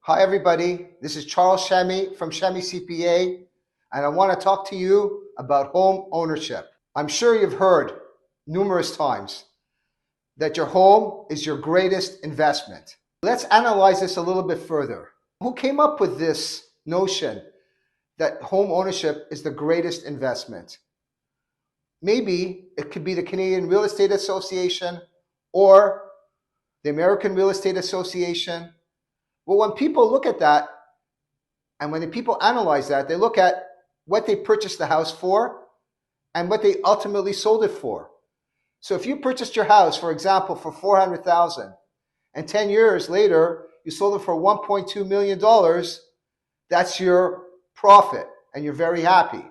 Hi everybody, this is Charles Shemy from Shemy CPA, and I want to talk to you about home ownership. I'm sure you've heard numerous times that your home is your greatest investment. Let's analyze this a little bit further. Who came up with this notion that home ownership is the greatest investment? Maybe it could be the Canadian Real Estate Association or the American Real Estate Association. Well, when people look at that, and when the people analyze that, they look at what they purchased the house for and what they ultimately sold it for. So if you purchased your house, for example, for $400,000, and 10 years later, you sold it for $1.2 million, that's your profit, and you're very happy.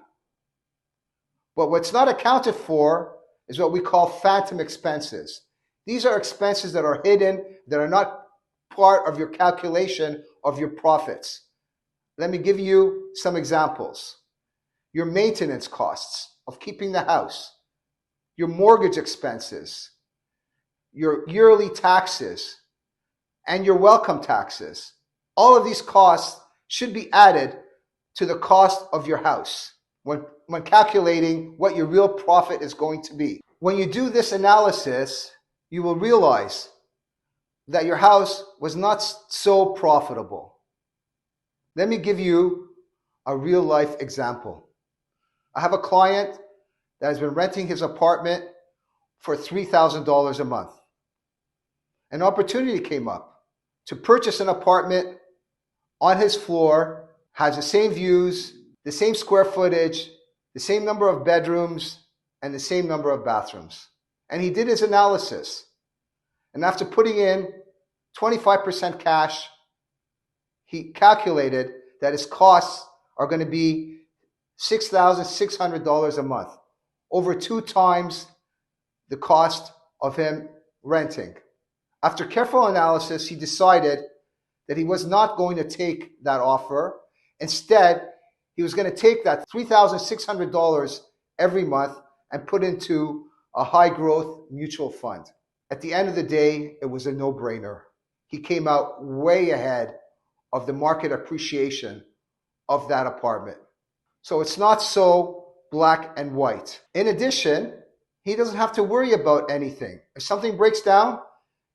But what's not accounted for is what we call phantom expenses. These are expenses that are hidden, that are not part of your calculation of your profits. Let me give you some examples. Your maintenance costs of keeping the house, your mortgage expenses, your yearly taxes, and your welcome taxes. All of these costs should be added to the cost of your house when calculating what your real profit is going to be. When you do this analysis, you will realize that your house was not so profitable. Let me give you a real life example. I have a client that has been renting his apartment for $3,000 a month. An opportunity came up to purchase an apartment on his floor, has the same views, the same square footage, the same number of bedrooms, and the same number of bathrooms. And he did his analysis. And after putting in 25% cash, he calculated that his costs are going to be $6,600 a month, over 2 times the cost of him renting. After careful analysis, he decided that he was not going to take that offer. Instead, he was going to take that $3,600 every month and put into a high growth mutual fund. At the end of the day, it was a no-brainer. He came out way ahead of the market appreciation of that apartment. So it's not so black and white. In addition, he doesn't have to worry about anything. If something breaks down,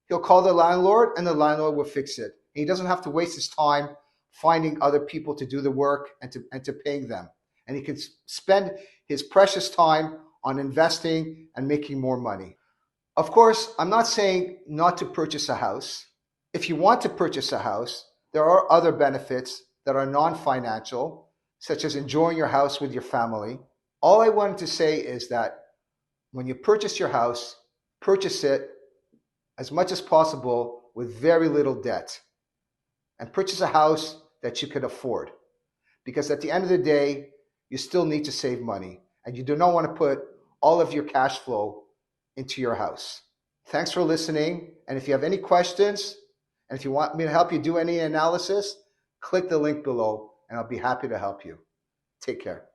he'll call the landlord and the landlord will fix it. He doesn't have to waste his time finding other people to do the work and to paying them. And he can spend his precious time on investing and making more money. Of course, I'm not saying not to purchase a house. If you want to purchase a house, there are other benefits that are non-financial, such as enjoying your house with your family. All I wanted to say is that when you purchase your house, purchase it as much as possible with very little debt. And purchase a house that you can afford. Because at the end of the day, you still need to save money. And you do not want to put all of your cash flow into your house. Thanks for listening. And if you have any questions, and if you want me to help you do any analysis, click the link below and I'll be happy to help you. Take care.